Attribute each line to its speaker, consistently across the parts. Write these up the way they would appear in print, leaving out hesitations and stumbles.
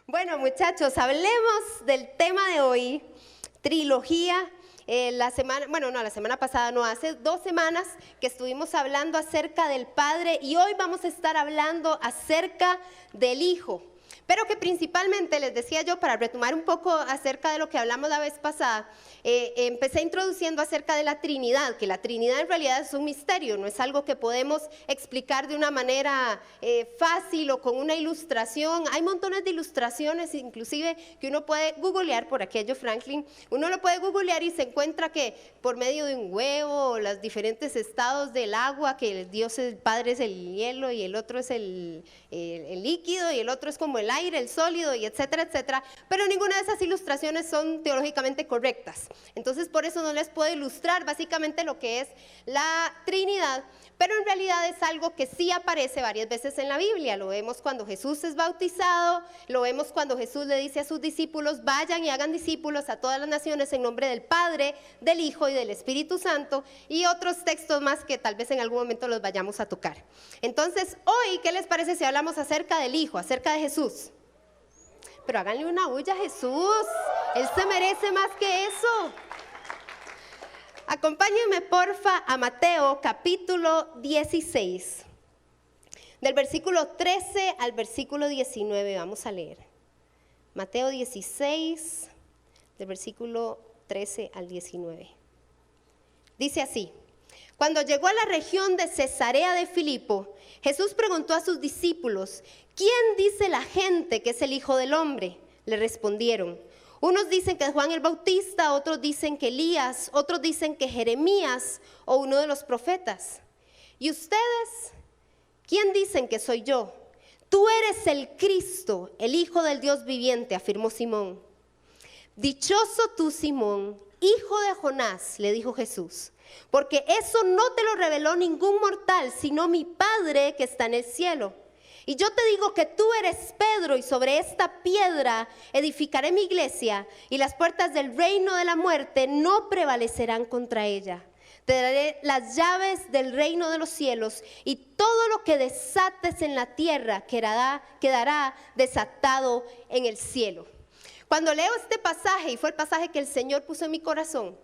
Speaker 1: Bueno, muchachos, hablemos del tema de hoy, trilogía. La semana pasada no, hace 2 semanas que estuvimos hablando acerca del Padre y hoy vamos a estar hablando acerca del Hijo. Pero que principalmente, les decía yo, para retomar un poco acerca de lo que hablamos la vez pasada, empecé introduciendo acerca de la Trinidad, que la Trinidad en realidad es un misterio, no es algo que podemos explicar de una manera fácil o con una ilustración. Hay montones de ilustraciones, inclusive que uno puede googlear, por aquello Franklin, uno lo puede googlear y se encuentra que por medio de un huevo, o los diferentes estados del agua, que el Dios, el Padre es el hielo y el otro es el líquido y el otro es como el aire, el sólido y etcétera, etcétera, pero ninguna de esas ilustraciones son teológicamente correctas. Entonces por eso no les puedo ilustrar básicamente lo que es la Trinidad, pero en realidad es algo que sí aparece varias veces en la Biblia. Lo vemos cuando Jesús es bautizado, lo vemos cuando Jesús le dice a sus discípulos: vayan y hagan discípulos a todas las naciones en nombre del Padre, del Hijo y del Espíritu Santo, y otros textos más que tal vez en algún momento los vayamos a tocar. Entonces hoy, ¿qué les parece si hablamos acerca del Hijo, acerca de Jesús? Pero háganle una bulla a Jesús, Él se merece más que eso. Acompáñenme porfa a Mateo capítulo 16, del versículo 13 al versículo 19, vamos a leer. Mateo 16, del versículo 13 al 19. Dice así: cuando llegó a la región de Cesarea de Filipo, Jesús preguntó a sus discípulos: ¿quién dice la gente que es el Hijo del Hombre? Le respondieron: unos dicen que es Juan el Bautista, otros dicen que Elías, otros dicen que Jeremías o uno de los profetas. ¿Y ustedes? ¿Quién dicen que soy yo? Tú eres el Cristo, el Hijo del Dios viviente, afirmó Simón. Dichoso tú, Simón, hijo de Jonás, le dijo Jesús, porque eso no te lo reveló ningún mortal, sino mi Padre que está en el cielo. Y yo te digo que tú eres Pedro, y sobre esta piedra edificaré mi iglesia, y las puertas del reino de la muerte no prevalecerán contra ella. Te daré las llaves del reino de los cielos, y todo lo que desates en la tierra quedará desatado en el cielo. Cuando leo este pasaje, y fue el pasaje que el Señor puso en mi corazón,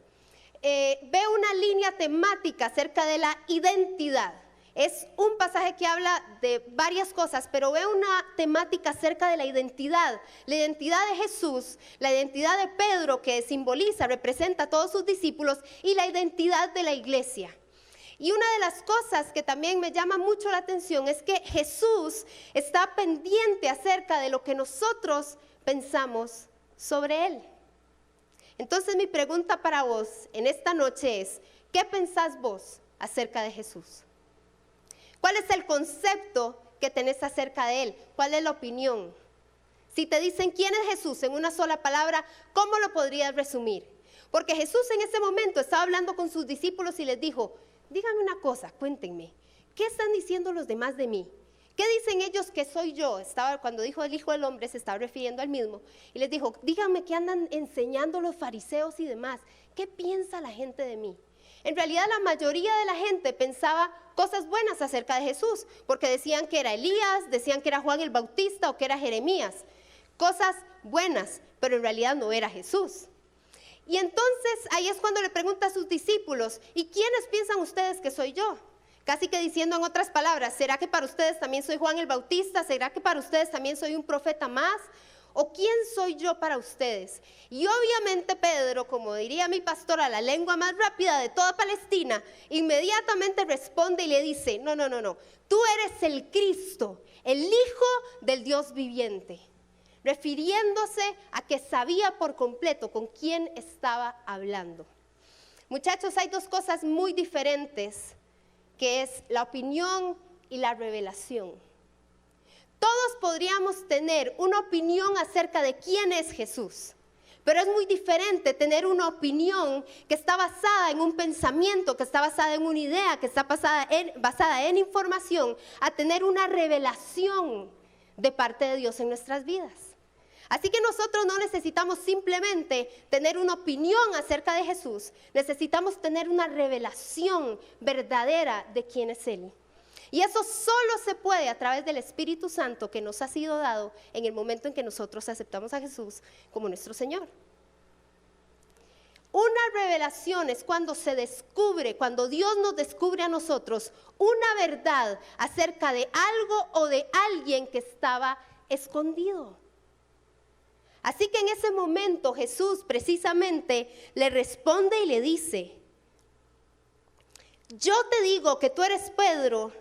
Speaker 1: veo una línea temática acerca de la identidad. Es un pasaje que habla de varias cosas, pero veo una temática acerca de la identidad de Jesús, la identidad de Pedro, que simboliza, representa a todos sus discípulos, y la identidad de la iglesia. Y una de las cosas que también me llama mucho la atención es que Jesús está pendiente acerca de lo que nosotros pensamos sobre Él. Entonces mi pregunta para vos en esta noche es: ¿qué pensás vos acerca de Jesús? ¿Cuál es el concepto que tenés acerca de Él? ¿Cuál es la opinión? Si te dicen quién es Jesús en una sola palabra, ¿cómo lo podrías resumir? Porque Jesús en ese momento estaba hablando con sus discípulos y les dijo: díganme una cosa, cuéntenme, ¿qué están diciendo los demás de mí? ¿Qué dicen ellos que soy yo? Cuando dijo el Hijo del Hombre se estaba refiriendo al mismo. Y les dijo: díganme qué andan enseñando los fariseos y demás. ¿Qué piensa la gente de mí? En realidad la mayoría de la gente pensaba cosas buenas acerca de Jesús, porque decían que era Elías, decían que era Juan el Bautista o que era Jeremías. Cosas buenas, pero en realidad no era Jesús. Y entonces ahí es cuando le pregunta a sus discípulos: ¿y quiénes piensan ustedes que soy yo? Casi que diciendo en otras palabras: ¿será que para ustedes también soy Juan el Bautista? ¿Será que para ustedes también soy un profeta más? ¿O quién soy yo para ustedes? Y obviamente Pedro, como diría mi pastora, la lengua más rápida de toda Palestina, inmediatamente responde y le dice: no, tú eres el Cristo, el Hijo del Dios viviente, refiriéndose a que sabía por completo con quién estaba hablando. Muchachos, hay 2 cosas muy diferentes, que es la opinión y la revelación. Todos podríamos tener una opinión acerca de quién es Jesús, pero es muy diferente tener una opinión que está basada en un pensamiento, que está basada en una idea, que está basada en información, a tener una revelación de parte de Dios en nuestras vidas. Así que nosotros no necesitamos simplemente tener una opinión acerca de Jesús, necesitamos tener una revelación verdadera de quién es Él. Y eso solo se puede a través del Espíritu Santo que nos ha sido dado en el momento en que nosotros aceptamos a Jesús como nuestro Señor. Una revelación es cuando se descubre, cuando Dios nos descubre a nosotros una verdad acerca de algo o de alguien que estaba escondido. Así que en ese momento Jesús precisamente le responde y le dice: yo te digo que tú eres Pedro,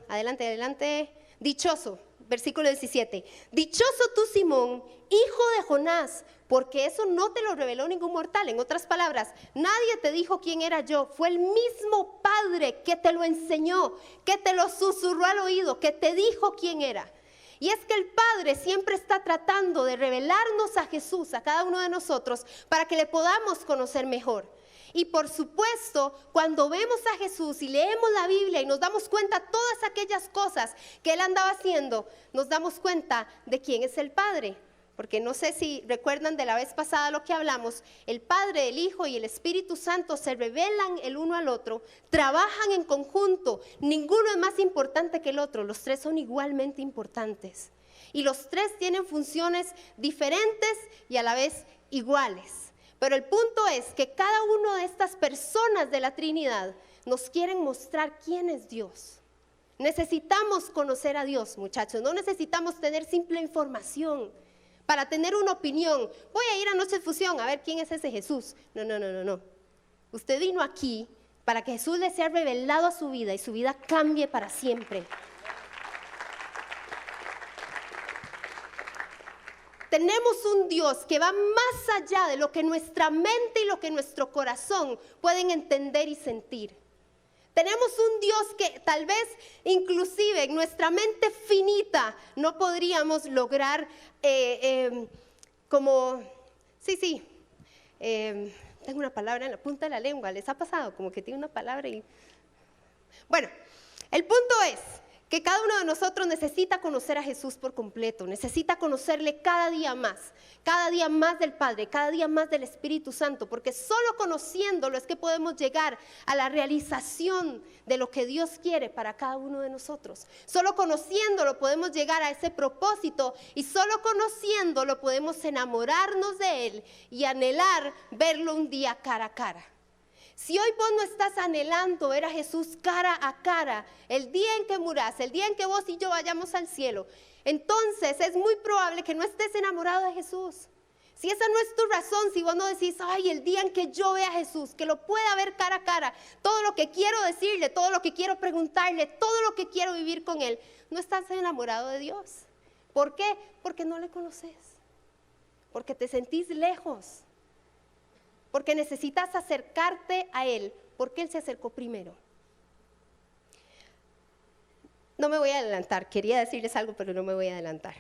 Speaker 1: adelante, dichoso, versículo 17, dichoso tú, Simón, hijo de Jonás, porque eso no te lo reveló ningún mortal. En otras palabras, nadie te dijo quién era yo, fue el mismo Padre que te lo enseñó, que te lo susurró al oído, que te dijo quién era. Y es que el Padre siempre está tratando de revelarnos a Jesús, a cada uno de nosotros, para que le podamos conocer mejor. Y por supuesto, cuando vemos a Jesús y leemos la Biblia y nos damos cuenta de todas aquellas cosas que Él andaba haciendo, nos damos cuenta de quién es el Padre. Porque no sé si recuerdan de la vez pasada lo que hablamos, el Padre, el Hijo y el Espíritu Santo se revelan el uno al otro, trabajan en conjunto, ninguno es más importante que el otro, los tres son igualmente importantes. Y los tres tienen funciones diferentes y a la vez iguales. Pero el punto es que cada una de estas personas de la Trinidad nos quieren mostrar quién es Dios. Necesitamos conocer a Dios, muchachos, no necesitamos tener simple información para tener una opinión. Voy a ir a Noche de Fusión a ver quién es ese Jesús. No. Usted vino aquí para que Jesús le sea revelado a su vida y su vida cambie para siempre. Tenemos un Dios que va más allá de lo que nuestra mente y lo que nuestro corazón pueden entender y sentir. Tenemos un Dios que tal vez inclusive en nuestra mente finita no podríamos lograr tengo una palabra en la punta de la lengua, ¿les ha pasado? Como que tiene una palabra y... Bueno, el punto es que cada uno de nosotros necesita conocer a Jesús por completo, necesita conocerle cada día más del Padre, cada día más del Espíritu Santo, porque solo conociéndolo es que podemos llegar a la realización de lo que Dios quiere para cada uno de nosotros. Solo conociéndolo podemos llegar a ese propósito y solo conociéndolo podemos enamorarnos de Él y anhelar verlo un día cara a cara. Si hoy vos no estás anhelando ver a Jesús cara a cara, el día en que muras, el día en que vos y yo vayamos al cielo, entonces es muy probable que no estés enamorado de Jesús. Si esa no es tu razón, si vos no decís, ay, el día en que yo vea a Jesús, que lo pueda ver cara a cara, todo lo que quiero decirle, todo lo que quiero preguntarle, todo lo que quiero vivir con Él, no estás enamorado de Dios. ¿Por qué? Porque no le conoces, porque te sentís lejos. Porque necesitas acercarte a Él, porque Él se acercó primero. No me voy a adelantar, quería decirles algo, pero no me voy a adelantar.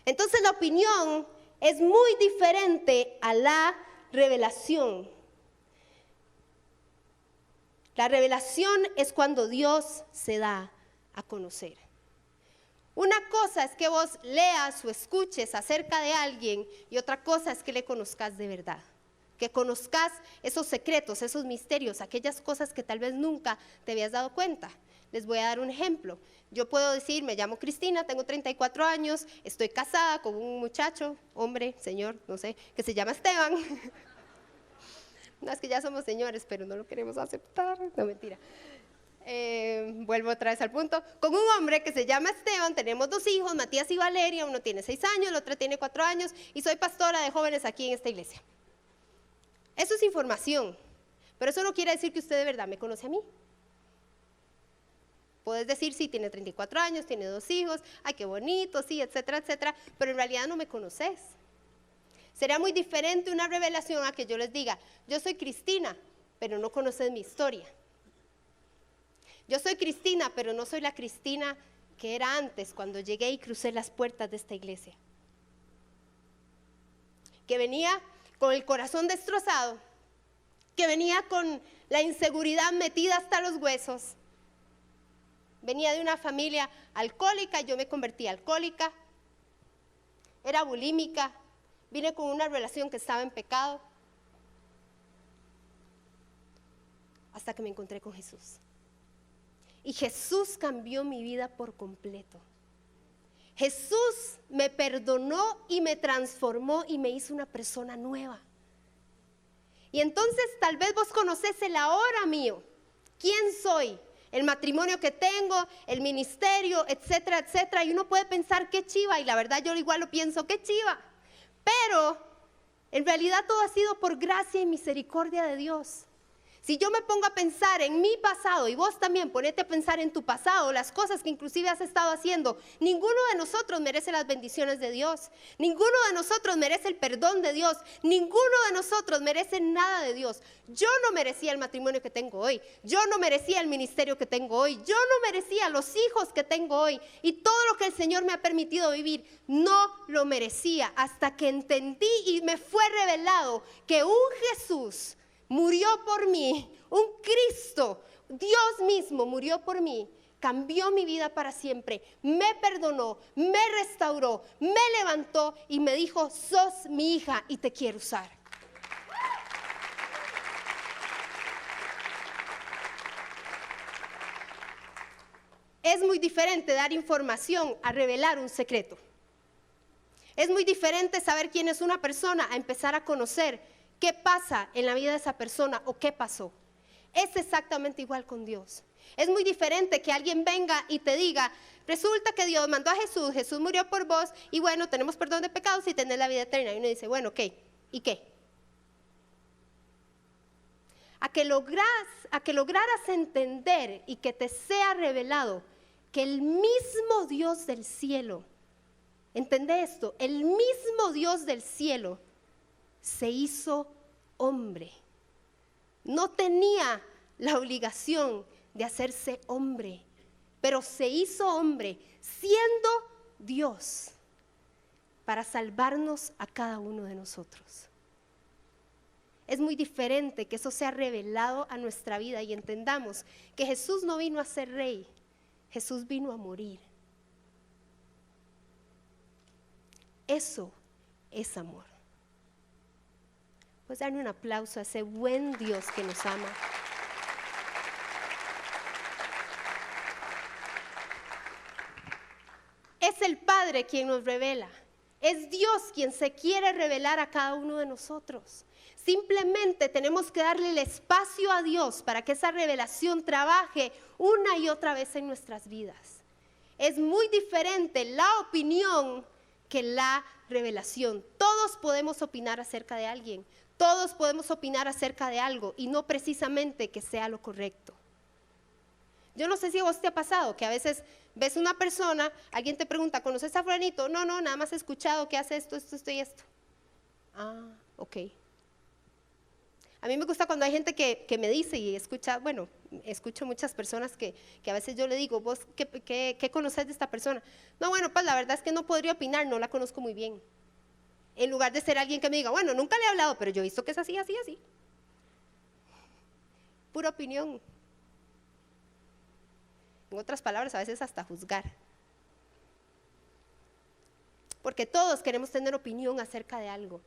Speaker 1: Entonces la opinión es muy diferente a la revelación. La revelación es cuando Dios se da a conocer. Una cosa es que vos leas o escuches acerca de alguien y otra cosa es que le conozcas de verdad. Que conozcas esos secretos, esos misterios, aquellas cosas que tal vez nunca te habías dado cuenta. Les voy a dar un ejemplo. Yo puedo decir, me llamo Cristina, tengo 34 años, estoy casada con un muchacho, hombre, señor, no sé, que se llama Esteban. No, es que ya somos señores, pero no lo queremos aceptar. No, mentira. Vuelvo otra vez al punto. Con un hombre que se llama Esteban, tenemos 2 hijos, Matías y Valeria, uno tiene 6 años, el otro tiene 4 años, y soy pastora de jóvenes aquí en esta iglesia. Eso es información, pero eso no quiere decir que usted de verdad me conoce a mí. Puedes decir, sí, tiene 34 años, tiene 2 hijos, ay, qué bonito, sí, etcétera, etcétera, pero en realidad no me conoces. Será muy diferente una revelación a que yo les diga, yo soy Cristina, pero no conoces mi historia. Yo soy Cristina, pero no soy la Cristina que era antes, cuando llegué y crucé las puertas de esta iglesia. Que venía con el corazón destrozado, que venía con la inseguridad metida hasta los huesos. Venía de una familia alcohólica, yo me convertí alcohólica, era bulímica, vine con una relación que estaba en pecado, hasta que me encontré con Jesús. Y Jesús cambió mi vida por completo. Jesús me perdonó y me transformó y me hizo una persona nueva. Y entonces tal vez vos conocés el ahora mío. ¿Quién soy? El matrimonio que tengo, el ministerio, etcétera, etcétera. Y uno puede pensar qué chiva, y la verdad yo igual lo pienso, qué chiva. Pero en realidad todo ha sido por gracia y misericordia de Dios. Si yo me pongo a pensar en mi pasado, y vos también ponete a pensar en tu pasado, las cosas que inclusive has estado haciendo, ninguno de nosotros merece las bendiciones de Dios, ninguno de nosotros merece el perdón de Dios, ninguno de nosotros merece nada de Dios. Yo no merecía el matrimonio que tengo hoy, yo no merecía el ministerio que tengo hoy, yo no merecía los hijos que tengo hoy, y todo lo que el Señor me ha permitido vivir, no lo merecía, hasta que entendí y me fue revelado que un Jesús murió por mí, un Cristo, Dios mismo murió por mí, cambió mi vida para siempre, me perdonó, me restauró, me levantó y me dijo, sos mi hija y te quiero usar. Es muy diferente dar información a revelar un secreto. Es muy diferente saber quién es una persona a empezar a conocer qué pasa en la vida de esa persona o qué pasó. Es exactamente igual con Dios. Es muy diferente que alguien venga y te diga, resulta que Dios mandó a Jesús, Jesús murió por vos y bueno, tenemos perdón de pecados y tenés la vida eterna. Y uno dice, bueno, ok, ¿y qué? A que lograras entender y que te sea revelado que el mismo Dios del cielo, entendé esto, el mismo Dios del cielo se hizo hombre. No tenía la obligación de hacerse hombre, pero se hizo hombre siendo Dios para salvarnos a cada uno de nosotros. Es muy diferente que eso sea revelado a nuestra vida y entendamos que Jesús no vino a ser rey, Jesús vino a morir. Eso es amor. Pues darle un aplauso a ese buen Dios que nos ama. Es el Padre quien nos revela. Es Dios quien se quiere revelar a cada uno de nosotros. Simplemente tenemos que darle el espacio a Dios para que esa revelación trabaje una y otra vez en nuestras vidas. Es muy diferente la opinión que la revelación. Todos podemos opinar acerca de alguien. Todos podemos opinar acerca de algo y no precisamente que sea lo correcto. Yo no sé si a vos te ha pasado que a veces ves una persona, alguien te pregunta, ¿conoces a fulanito? No, nada más he escuchado que hace esto y esto. Ah, ok. A mí me gusta cuando hay gente que me dice y escucha, bueno, escucho muchas personas que a veces yo le digo, ¿vos qué conoces de esta persona? No, bueno, pues la verdad es que no podría opinar, no la conozco muy bien. En lugar de ser alguien que me diga, bueno, nunca le he hablado, pero yo he visto que es así, así, así. Pura opinión. En otras palabras, a veces hasta juzgar. Porque todos queremos tener opinión acerca de algo.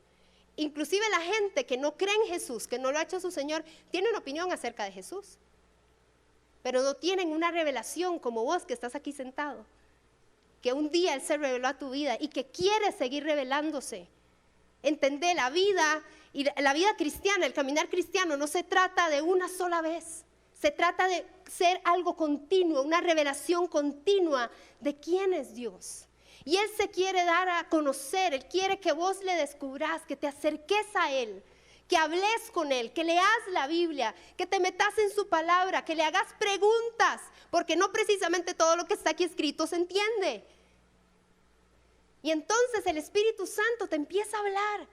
Speaker 1: Inclusive la gente que no cree en Jesús, que no lo ha hecho su Señor, tiene una opinión acerca de Jesús. Pero no tienen una revelación como vos que estás aquí sentado. Que un día Él se reveló a tu vida y que quiere seguir revelándose. Entender la vida y la vida cristiana, el caminar cristiano no se trata de una sola vez. Se trata de ser algo continuo, una revelación continua de quién es Dios. Y Él se quiere dar a conocer, Él quiere que vos le descubras, que te acerques a Él, que hables con Él, que leas la Biblia, que te metas en su palabra, que le hagas preguntas, porque no precisamente todo lo que está aquí escrito se entiende. Y entonces el Espíritu Santo te empieza a hablar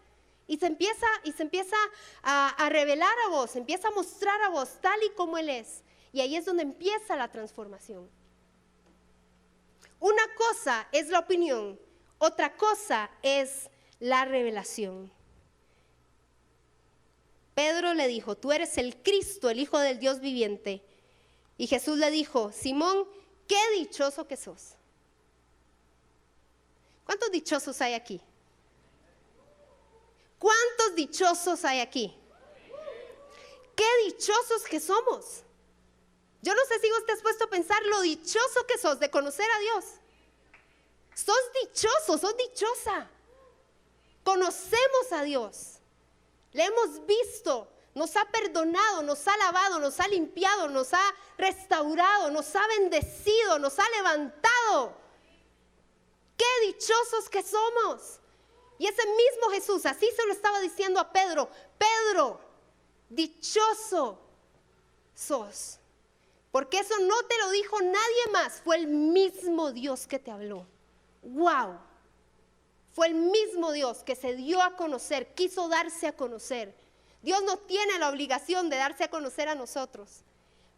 Speaker 1: y se empieza a revelar a vos, se empieza a mostrar a vos tal y como Él es. Y ahí es donde empieza la transformación. Una cosa es la opinión, otra cosa es la revelación. Pedro le dijo, tú eres el Cristo, el Hijo del Dios viviente. Y Jesús le dijo, Simón, qué dichoso que sos. ¿Cuántos dichosos hay aquí? ¿Cuántos dichosos hay aquí? ¡Qué dichosos que somos! Yo no sé si vos te has puesto a pensar lo dichoso que sos de conocer a Dios. Sos dichoso, sos dichosa. Conocemos a Dios. Le hemos visto, nos ha perdonado, nos ha lavado, nos ha limpiado, nos ha restaurado, nos ha bendecido, nos ha levantado. ¡Qué dichosos que somos! Y ese mismo Jesús, así se lo estaba diciendo a Pedro: Pedro, dichoso sos. Porque eso no te lo dijo nadie más, fue el mismo Dios que te habló. ¡Wow! Fue el mismo Dios que se dio a conocer, quiso darse a conocer. Dios no tiene la obligación de darse a conocer a nosotros,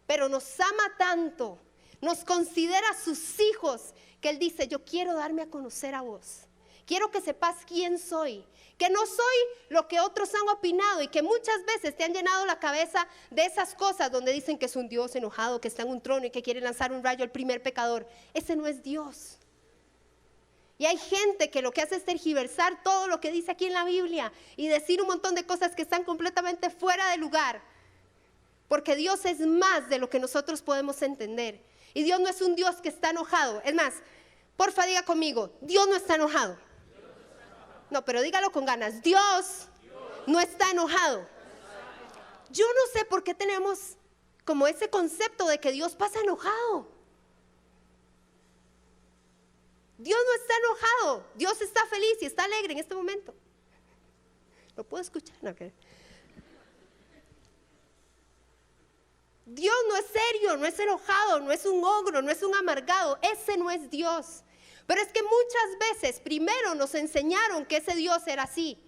Speaker 1: pero nos ama tanto, nos considera sus hijos, que Él dice: yo quiero darme a conocer a vos. Quiero que sepas quién soy, que no soy lo que otros han opinado y que muchas veces te han llenado la cabeza de esas cosas donde dicen que es un Dios enojado, que está en un trono y que quiere lanzar un rayo al primer pecador. Ese no es Dios. Y hay gente que lo que hace es tergiversar todo lo que dice aquí en la Biblia y decir un montón de cosas que están completamente fuera de lugar. Porque Dios es más de lo que nosotros podemos entender. Y Dios no es un Dios que está enojado. Es más, porfa, diga conmigo: Dios no está enojado. No, pero dígalo con ganas: Dios no está enojado. Yo no sé por qué tenemos como ese concepto de que Dios pasa enojado. Dios no está enojado, Dios está feliz y está alegre en este momento. ¿Lo puedo escuchar? No, okay. Dios no es serio, no es enojado, no es un ogro, no es un amargado. Ese no es Dios. Pero es que muchas veces primero nos enseñaron que ese Dios era así.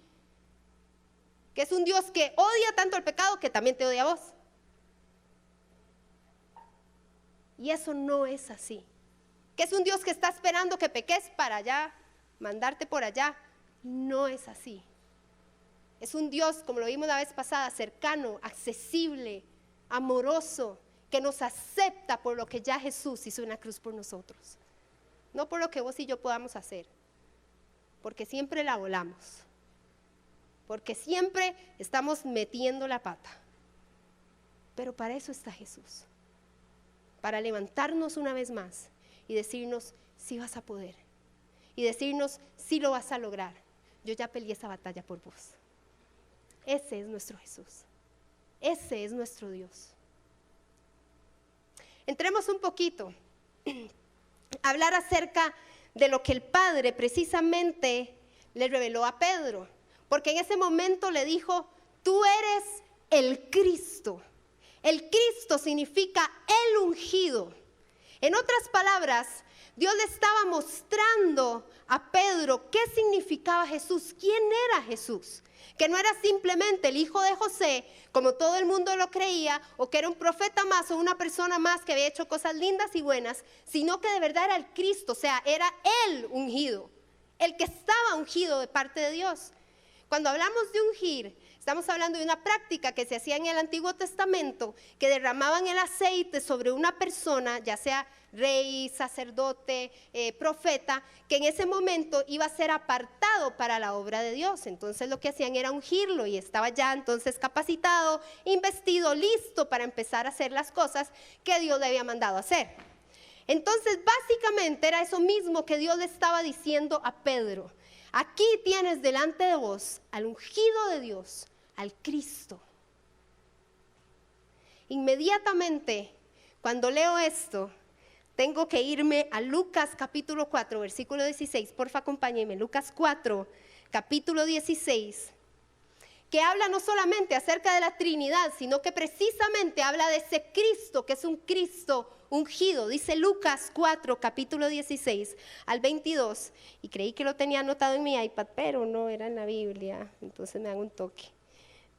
Speaker 1: Que es un Dios que odia tanto el pecado que también te odia a vos. Y eso no es así. Que es un Dios que está esperando que peques para allá, mandarte por allá. No es así. Es un Dios, como lo vimos la vez pasada, cercano, accesible, amoroso, que nos acepta por lo que ya Jesús hizo en la cruz por nosotros. No por lo que vos y yo podamos hacer, porque siempre la volamos, porque siempre estamos metiendo la pata. Pero para eso está Jesús, para levantarnos una vez más y decirnos: sí vas a poder, y decirnos: sí lo vas a lograr. Yo ya peleé esa batalla por vos. Ese es nuestro Jesús, ese es nuestro Dios. Entremos un poquito a hablar acerca de lo que el Padre precisamente le reveló a Pedro, porque en ese momento le dijo: tú eres el Cristo. El Cristo significa el ungido. En otras palabras, Dios le estaba mostrando a Pedro qué significaba Jesús, quién era Jesús. Que no era simplemente el hijo de José, como todo el mundo lo creía, o que era un profeta más o una persona más que había hecho cosas lindas y buenas, sino que de verdad era el Cristo, o sea, era el ungido, el que estaba ungido de parte de Dios. Cuando hablamos de ungir, estamos hablando de una práctica que se hacía en el Antiguo Testamento, que derramaban el aceite sobre una persona, ya sea rey, sacerdote, profeta, que en ese momento iba a ser apartado para la obra de Dios. Entonces lo que hacían era ungirlo y estaba ya entonces capacitado, investido, listo para empezar a hacer las cosas que Dios le había mandado hacer. Entonces básicamente era eso mismo que Dios le estaba diciendo a Pedro: aquí tienes delante de vos al ungido de Dios, al Cristo. Inmediatamente cuando leo esto, tengo que irme a Lucas capítulo 4, versículo 16. Porfa, acompáñenme. Lucas 4, capítulo 16. Que habla no solamente acerca de la Trinidad, sino que precisamente habla de ese Cristo, que es un Cristo ungido. Dice Lucas 4, capítulo 16 al 22. Y creí que lo tenía anotado en mi iPad, pero no era en la Biblia. Entonces me hago un toque.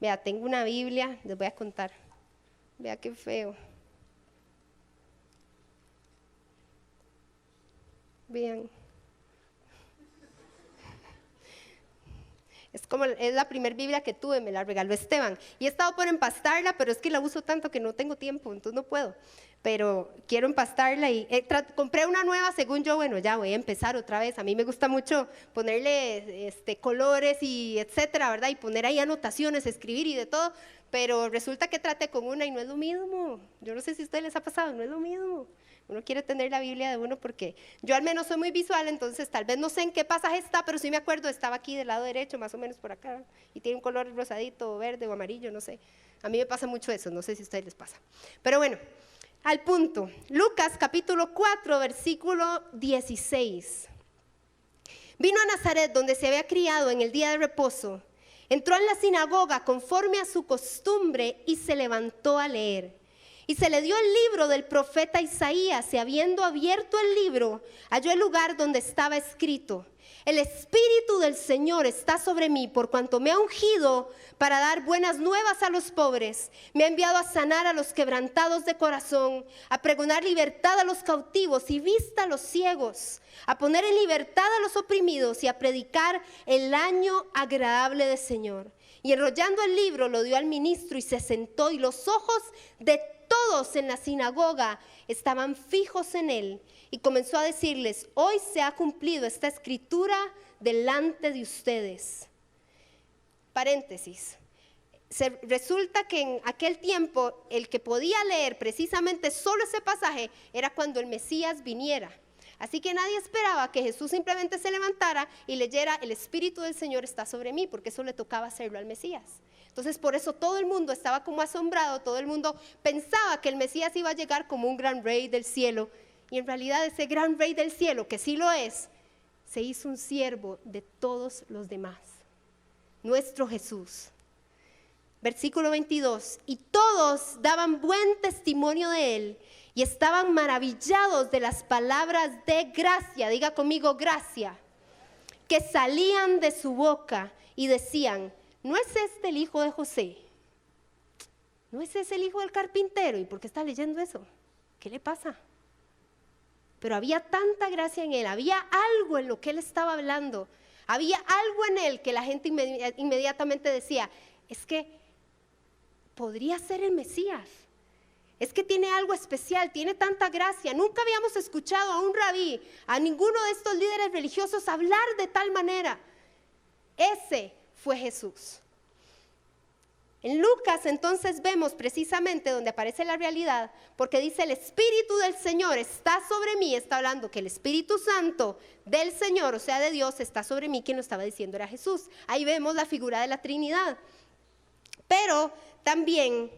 Speaker 1: Vea, tengo una Biblia, les voy a contar. Vea qué feo. Vean. Es la primer Biblia que tuve, me la regaló Esteban. Y he estado por empastarla, pero es que la uso tanto que no tengo tiempo, entonces no puedo. Pero quiero empastarla y compré una nueva según yo, bueno, ya voy a empezar otra vez. A mí me gusta mucho ponerle colores y etcétera, ¿verdad? Y poner ahí anotaciones, escribir y de todo. Pero resulta que traté con una y no es lo mismo. Yo no sé si a ustedes les ha pasado, no es lo mismo. Uno quiere tener la Biblia de uno porque yo al menos soy muy visual, entonces tal vez no sé en qué pasaje está, pero sí me acuerdo, estaba aquí del lado derecho, más o menos por acá, y tiene un color rosadito, verde o amarillo, no sé. A mí me pasa mucho eso, no sé si a ustedes les pasa. Pero bueno, al punto. Lucas capítulo 4, versículo 16. Vino a Nazaret, donde se había criado en el día de reposo. Entró en la sinagoga conforme a su costumbre y se levantó a leer. Y se le dio el libro del profeta Isaías, y habiendo abierto el libro, halló el lugar donde estaba escrito: el Espíritu del Señor está sobre mí, por cuanto me ha ungido para dar buenas nuevas a los pobres. Me ha enviado a sanar a los quebrantados de corazón, a pregonar libertad a los cautivos y vista a los ciegos, a poner en libertad a los oprimidos y a predicar el año agradable del Señor. Y enrollando el libro lo dio al ministro y se sentó, y los ojos de todos en la sinagoga estaban fijos en él, y comenzó a decirles: hoy se ha cumplido esta escritura delante de ustedes. Paréntesis. Resulta que en aquel tiempo el que podía leer precisamente solo ese pasaje era cuando el Mesías viniera. Así que nadie esperaba que Jesús simplemente se levantara y leyera: el Espíritu del Señor está sobre mí, porque eso le tocaba hacerlo al Mesías. Entonces por eso todo el mundo estaba como asombrado, todo el mundo pensaba que el Mesías iba a llegar como un gran rey del cielo, y en realidad ese gran rey del cielo, que sí lo es, se hizo un siervo de todos los demás, nuestro Jesús. Versículo 22, y todos daban buen testimonio de él, y estaban maravillados de las palabras de gracia, diga conmigo gracia, que salían de su boca, y decían: ¿no es este el hijo de José? ¿No es ese el hijo del carpintero? ¿Y por qué está leyendo eso? ¿Qué le pasa? Pero había tanta gracia en él, había algo en lo que él estaba hablando, había algo en él que la gente inmediatamente decía: es que podría ser el Mesías. Es que tiene algo especial, tiene tanta gracia. Nunca habíamos escuchado a un rabí, a ninguno de estos líderes religiosos hablar de tal manera. Ese fue Jesús. En Lucas entonces vemos precisamente donde aparece la realidad, porque dice: el Espíritu del Señor está sobre mí. Está hablando que el Espíritu Santo del Señor, o sea de Dios, está sobre mí. Quien lo estaba diciendo era Jesús. Ahí vemos la figura de la Trinidad. Pero también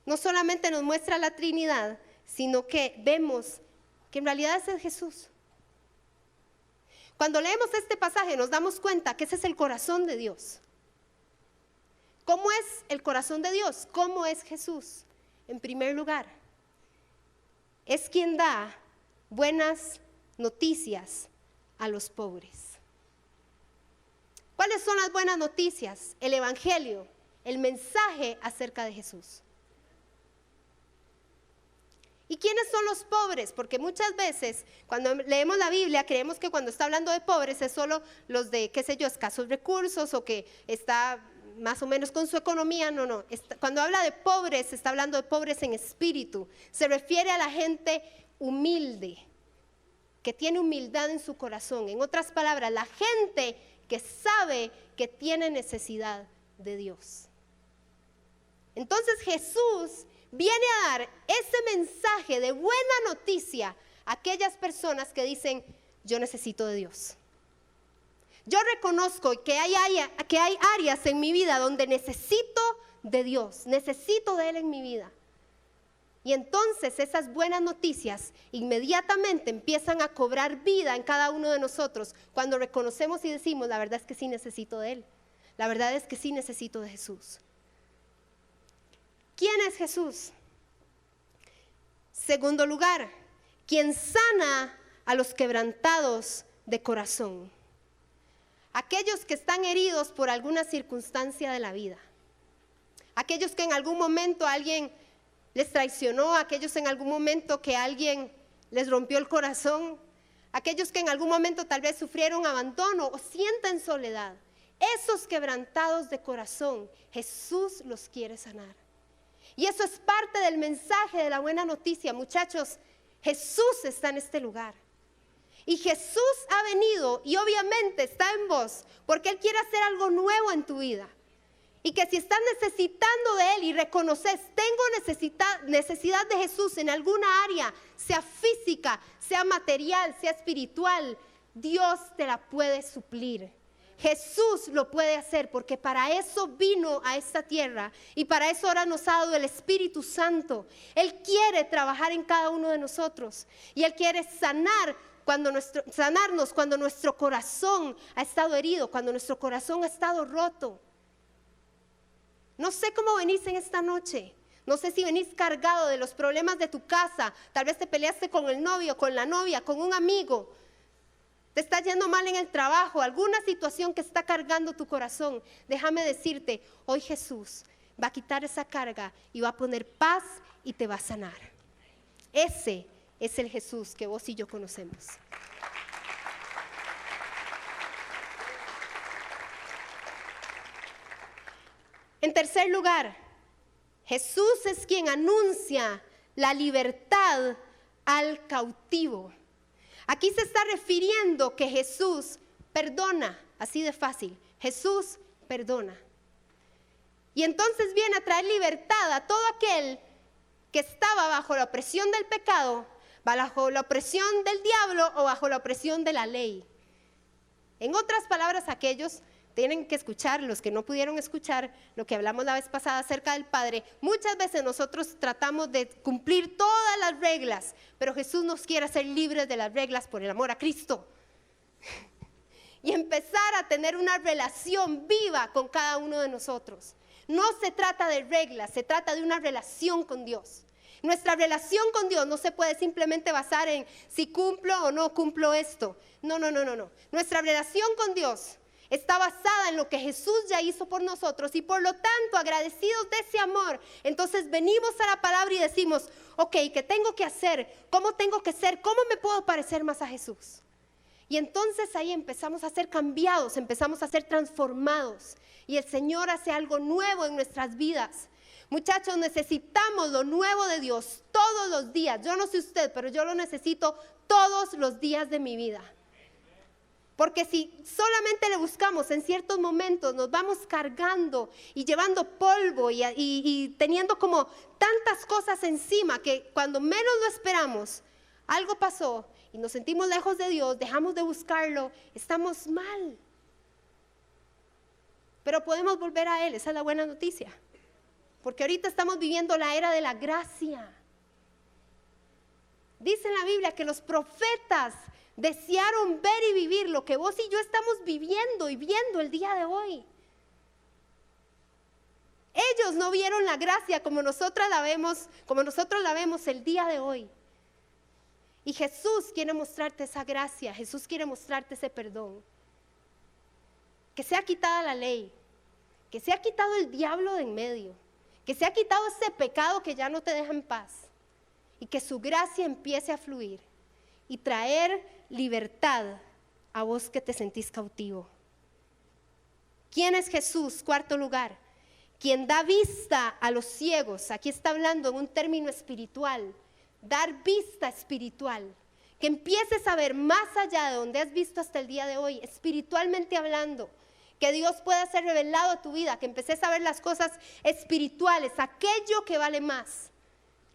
Speaker 1: no solamente nos muestra la Trinidad, sino que vemos que en realidad ese es Jesús. Cuando leemos este pasaje nos damos cuenta que ese es el corazón de Dios. ¿Cómo es el corazón de Dios? ¿Cómo es Jesús? En primer lugar, es quien da buenas noticias a los pobres. ¿Cuáles son las buenas noticias? El Evangelio, el mensaje acerca de Jesús. ¿Y quiénes son los pobres? Porque muchas veces cuando leemos la Biblia creemos que cuando está hablando de pobres es solo los de, qué sé yo, escasos recursos o que está más o menos con su economía. No. Cuando habla de pobres, está hablando de pobres en espíritu. Se refiere a la gente humilde, que tiene humildad en su corazón. En otras palabras, la gente que sabe que tiene necesidad de Dios. Entonces Jesús viene a dar ese mensaje de buena noticia a aquellas personas que dicen: yo necesito de Dios. Yo reconozco que hay áreas en mi vida donde necesito de Dios, necesito de Él en mi vida. Y entonces esas buenas noticias inmediatamente empiezan a cobrar vida en cada uno de nosotros cuando reconocemos y decimos: la verdad es que sí necesito de Él, la verdad es que sí necesito de Jesús. ¿Quién es Jesús? Segundo lugar, quien sana a los quebrantados de corazón. Aquellos que están heridos por alguna circunstancia de la vida. Aquellos que en algún momento alguien les traicionó, aquellos en algún momento que alguien les rompió el corazón, aquellos que en algún momento tal vez sufrieron abandono o sienten soledad. Esos quebrantados de corazón, Jesús los quiere sanar. Y eso es parte del mensaje de la buena noticia, muchachos. Jesús está en este lugar. Y Jesús ha venido y obviamente está en vos porque Él quiere hacer algo nuevo en tu vida. Y que si estás necesitando de Él y reconoces, tengo necesidad de Jesús en alguna área, sea física, sea material, sea espiritual, Dios te la puede suplir. Jesús lo puede hacer porque para eso vino a esta tierra y para eso ahora nos ha dado el Espíritu Santo. Él quiere trabajar en cada uno de nosotros y Él quiere sanarnos cuando nuestro corazón ha estado herido, cuando nuestro corazón ha estado roto. No sé cómo venís en esta noche. No sé si venís cargado de los problemas de tu casa. Tal vez te peleaste con el novio, con la novia, con un amigo. Te está yendo mal en el trabajo, alguna situación que está cargando tu corazón. Déjame decirte, hoy Jesús va a quitar esa carga y va a poner paz y te va a sanar. Ese es el Jesús que vos y yo conocemos. En tercer lugar, Jesús es quien anuncia la libertad al cautivo. Aquí se está refiriendo que Jesús perdona, así de fácil. Jesús perdona. Y entonces viene a traer libertad a todo aquel que estaba bajo la opresión del pecado, bajo la opresión del diablo o bajo la opresión de la ley. En otras palabras, aquellos tienen que escuchar, los que no pudieron escuchar lo que hablamos la vez pasada acerca del Padre. Muchas veces nosotros tratamos de cumplir todas las reglas, pero Jesús nos quiere hacer libres de las reglas por el amor a Cristo. Y empezar a tener una relación viva con cada uno de nosotros. No se trata de reglas, se trata de una relación con Dios. Nuestra relación con Dios no se puede simplemente basar en si cumplo o no cumplo esto. No. Nuestra relación con Dios está basada en lo que Jesús ya hizo por nosotros y por lo tanto agradecidos de ese amor, entonces venimos a la palabra y decimos, ok, ¿qué tengo que hacer? ¿Cómo tengo que ser? ¿Cómo me puedo parecer más a Jesús? Y entonces ahí empezamos a ser cambiados, empezamos a ser transformados y el Señor hace algo nuevo en nuestras vidas. Muchachos, necesitamos lo nuevo de Dios todos los días. Yo no sé usted, pero yo lo necesito todos los días de mi vida. Porque si solamente le buscamos en ciertos momentos, nos vamos cargando y llevando polvo y teniendo como tantas cosas encima que cuando menos lo esperamos, algo pasó y nos sentimos lejos de Dios, dejamos de buscarlo, estamos mal. Pero podemos volver a Él, esa es la buena noticia. Porque ahorita estamos viviendo la era de la gracia. Dice en la Biblia que los profetas desearon ver y vivir lo que vos y yo estamos viviendo y viendo el día de hoy. Ellos no vieron la gracia como nosotros la vemos el día de hoy. Y Jesús quiere mostrarte esa gracia, Jesús quiere mostrarte ese perdón. Que sea quitada la ley, que sea quitado el diablo de en medio, que sea quitado ese pecado que ya no te deja en paz y que su gracia empiece a fluir y traer libertad a vos que te sentís cautivo. ¿Quién es Jesús? Cuarto lugar, quien da vista a los ciegos. Aquí está hablando en un término espiritual, dar vista espiritual, que empieces a ver más allá de donde has visto hasta el día de hoy, espiritualmente hablando, que Dios pueda ser revelado a tu vida, que empeces a ver las cosas espirituales, aquello que vale más,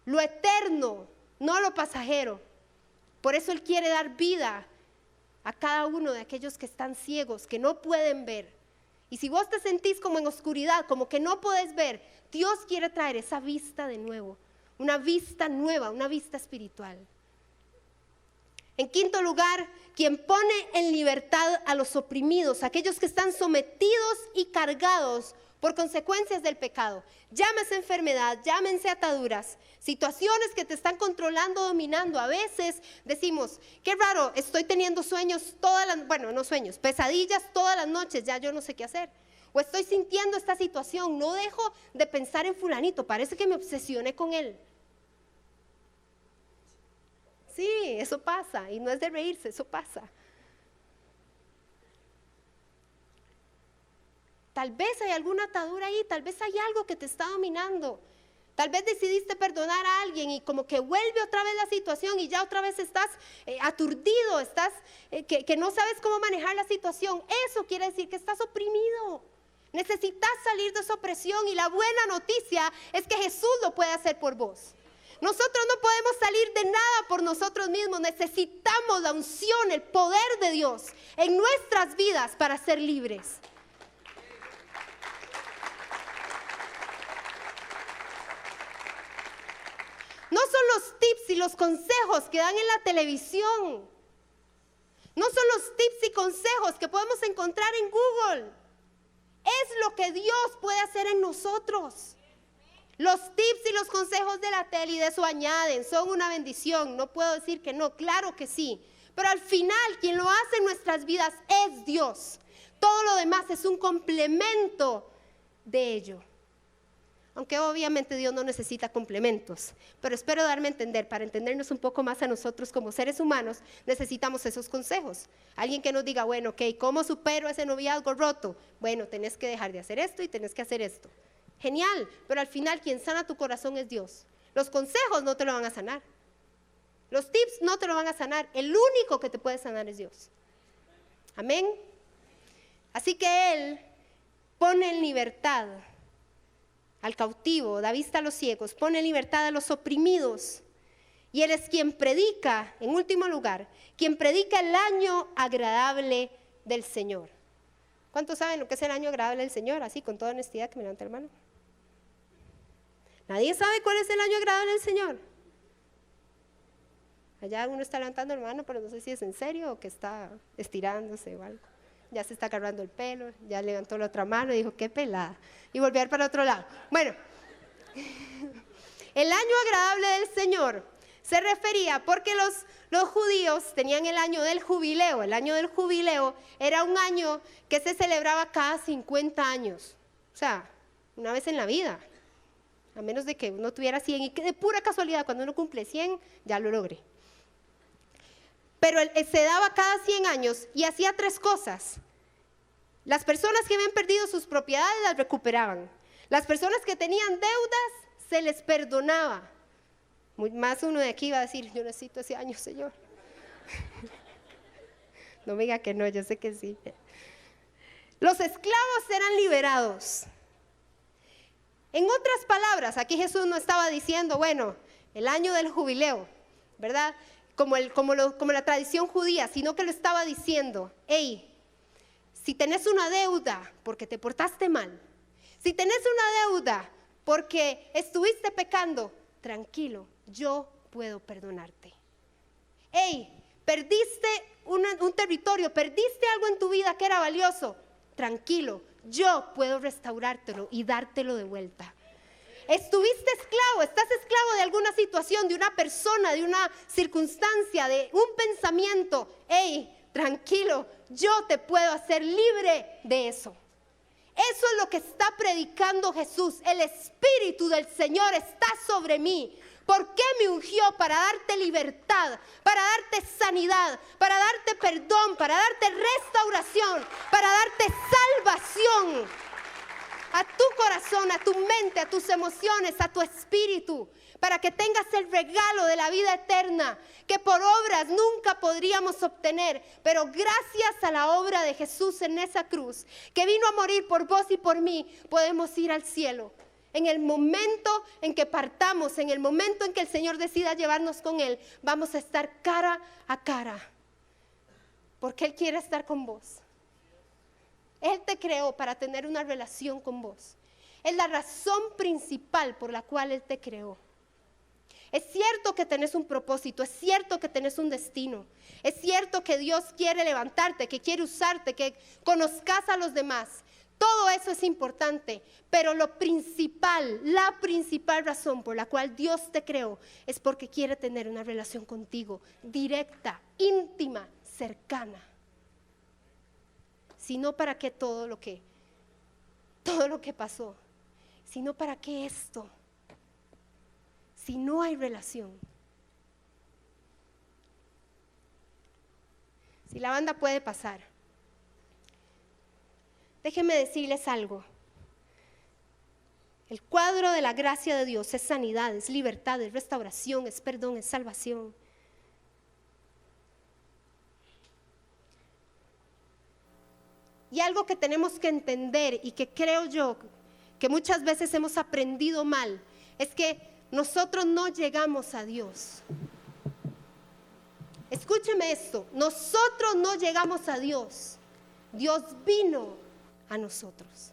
Speaker 1: lo eterno, no lo pasajero. Por eso Él quiere dar vida a cada uno de aquellos que están ciegos, que no pueden ver. Y si vos te sentís como en oscuridad, como que no podés ver, Dios quiere traer esa vista de nuevo, una vista nueva, una vista espiritual. En quinto lugar, quien pone en libertad a los oprimidos, aquellos que están sometidos y cargados por consecuencias del pecado. Llámese enfermedad, llámense ataduras, situaciones que te están controlando, dominando. A veces decimos, qué raro, estoy teniendo sueños pesadillas todas las noches, ya yo no sé qué hacer. O estoy sintiendo esta situación, no dejo de pensar en fulanito, parece que me obsesioné con él. Sí, eso pasa, y no es de reírse, eso pasa. Tal vez hay alguna atadura ahí, tal vez hay algo que te está dominando. Tal vez decidiste perdonar a alguien y como que vuelve otra vez la situación y ya otra vez estás aturdido, estás que no sabes cómo manejar la situación. Eso quiere decir que estás oprimido. Necesitas salir de esa opresión y la buena noticia es que Jesús lo puede hacer por vos. Nosotros no podemos salir de nada por nosotros mismos. Necesitamos la unción, el poder de Dios en nuestras vidas para ser libres. No son los tips y los consejos que dan en la televisión. No son los tips y consejos que podemos encontrar en Google. Es lo que Dios puede hacer en nosotros. Los tips y los consejos de la tele y de eso añaden, son una bendición. No puedo decir que no, claro que sí. Pero al final quien lo hace en nuestras vidas es Dios. Todo lo demás es un complemento de ello. Aunque obviamente Dios no necesita complementos, pero espero darme a entender, para entendernos un poco más a nosotros como seres humanos, necesitamos esos consejos. Alguien que nos diga, bueno, ok, ¿cómo supero ese noviazgo roto? Bueno, tenés que dejar de hacer esto y tenés que hacer esto. Genial, pero al final quien sana tu corazón es Dios. Los consejos no te lo van a sanar. Los tips no te lo van a sanar. El único que te puede sanar es Dios. Amén. Así que Él pone en libertad al cautivo, da vista a los ciegos, pone en libertad a los oprimidos. Y Él es quien predica, en último lugar, quien predica el año agradable del Señor. ¿Cuántos saben lo que es el año agradable del Señor? Así, con toda honestidad, que me levante la mano. ¿Nadie sabe cuál es el año agradable del Señor? Allá uno está levantando la mano, pero no sé si es en serio o que está estirándose o algo. Ya se está agarrando el pelo, ya levantó la otra mano y dijo, qué pelada. Y volvió a ir para otro lado. Bueno, el año agradable del Señor se refería porque los judíos tenían el año del jubileo. El año del jubileo era un año que se celebraba cada 50 años. O sea, una vez en la vida. A menos de que uno tuviera 100 y que de pura casualidad cuando uno cumple 100 ya lo logré. Pero se daba cada 100 años y hacía 3 cosas. Las personas que habían perdido sus propiedades las recuperaban. Las personas que tenían deudas se les perdonaba. Más uno de aquí va a decir, yo necesito ese año, Señor. No me diga que no, yo sé que sí. Los esclavos eran liberados. En otras palabras, aquí Jesús no estaba diciendo, bueno, el año del jubileo, ¿verdad? Como la tradición judía, sino que lo estaba diciendo, hey, si tenés una deuda porque te portaste mal, si tenés una deuda porque estuviste pecando, tranquilo, yo puedo perdonarte. Hey, perdiste un territorio, perdiste algo en tu vida que era valioso, tranquilo, yo puedo restaurártelo y dártelo de vuelta. Estuviste esclavo, estás esclavo de alguna situación, de una persona, de una circunstancia, de un pensamiento. Hey, tranquilo, yo te puedo hacer libre de eso. Eso es lo que está predicando Jesús. El Espíritu del Señor está sobre mí. ¿Por qué me ungió? Para darte libertad, para darte sanidad, para darte perdón, para darte restauración, para darte salvación a tu corazón, a tu mente, a tus emociones, a tu espíritu, para que tengas el regalo de la vida eterna que por obras nunca podríamos obtener, pero gracias a la obra de Jesús en esa cruz, que vino a morir por vos y por mí, podemos ir al cielo. En el momento en que partamos, en el momento en que el Señor decida llevarnos con Él, vamos a estar cara a cara, porque Él quiere estar con vos. Él te creó para tener una relación con vos. Es la razón principal por la cual Él te creó. Es cierto que tenés un propósito, es cierto que tenés un destino, es cierto que Dios quiere levantarte, que quiere usarte, que conozcas a los demás. Todo eso es importante, pero lo principal, la principal razón por la cual Dios te creó es porque quiere tener una relación contigo, directa, íntima, cercana. Si no, ¿para qué todo lo que pasó? Si no, ¿para qué esto? Si no hay relación. Si la banda puede pasar. Déjenme decirles algo. El cuadro de la gracia de Dios es sanidad, es libertad, es restauración, es perdón, es salvación. Y algo que tenemos que entender y que creo yo que muchas veces hemos aprendido mal es que nosotros no llegamos a Dios. Escúcheme esto, nosotros no llegamos a Dios. Dios vino a nosotros.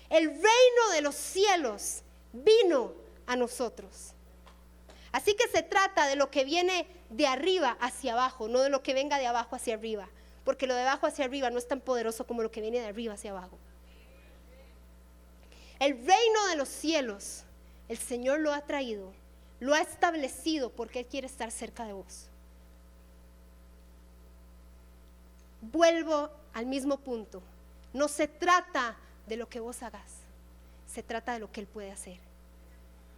Speaker 1: El reino de los cielos vino a nosotros. Así que se trata de lo que viene de arriba hacia abajo, no de lo que venga de abajo hacia arriba, porque lo de abajo hacia arriba no es tan poderoso como lo que viene de arriba hacia abajo. El reino de los cielos, el Señor lo ha traído, lo ha establecido porque Él quiere estar cerca de vos. Vuelvo al mismo punto. No se trata de lo que vos hagas, se trata de lo que Él puede hacer.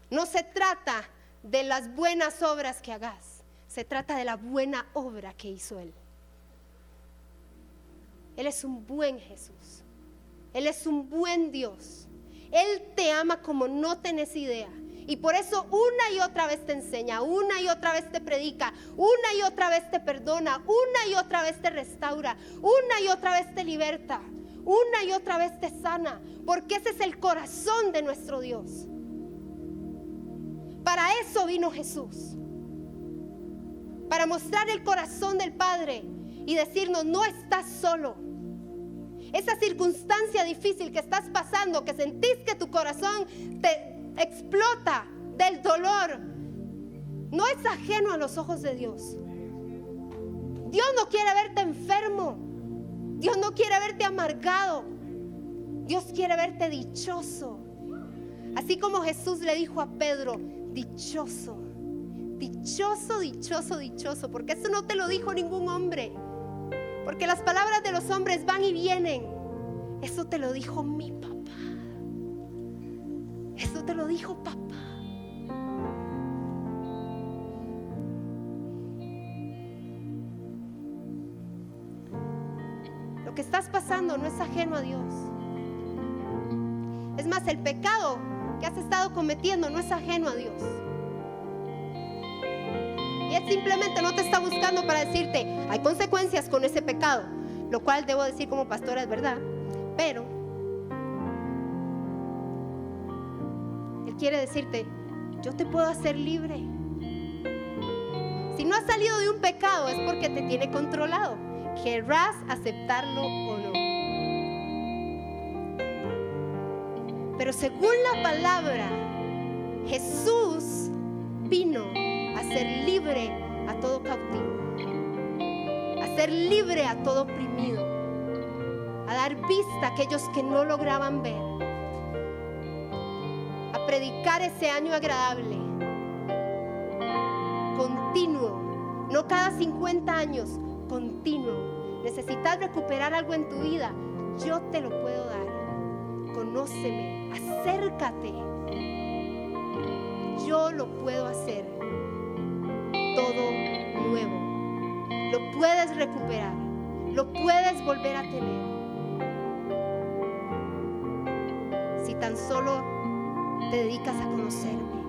Speaker 1: No se trata de las buenas obras que hagas, se trata de la buena obra que hizo Él. Él es un buen Jesús, Él es un buen Dios. Él te ama como no tenés idea. Y por eso una y otra vez te enseña, una y otra vez te predica, una y otra vez te perdona, una y otra vez te restaura, una y otra vez te liberta, una y otra vez te sana, porque ese es el corazón de nuestro Dios. Para eso vino Jesús, para mostrar el corazón del Padre y decirnos: no estás solo. Esa circunstancia difícil que estás pasando, que sentís que tu corazón te explota del dolor, no es ajeno a los ojos de Dios. Dios no quiere verte enfermo, Dios no quiere verte amargado, Dios quiere verte dichoso. Así como Jesús le dijo a Pedro: dichoso, dichoso, dichoso, dichoso, porque eso no te lo dijo ningún hombre, porque las palabras de los hombres van y vienen. Eso te lo dijo mi papá. Eso te lo dijo papá. Lo que estás pasando no es ajeno a Dios. Es más, el pecado que has estado cometiendo no es ajeno a Dios. Y Él simplemente no te está buscando para decirte: hay consecuencias con ese pecado, lo cual debo decir como pastora es verdad, pero Él quiere decirte: yo te puedo hacer libre. Si no has salido de un pecado es porque te tiene controlado. Querrás aceptarlo o no. Pero según la palabra, Jesús vino a ser libre a todo cautivo, a ser libre a todo oprimido, a dar vista a aquellos que no lograban ver, a predicar ese año agradable, continuo, no cada 50 años, continuo. Necesitas recuperar algo en tu vida, yo te lo puedo dar. Conóceme, acércate, yo lo puedo hacer todo nuevo. Lo puedes recuperar, lo puedes volver a tener, si tan solo te dedicas a conocerme.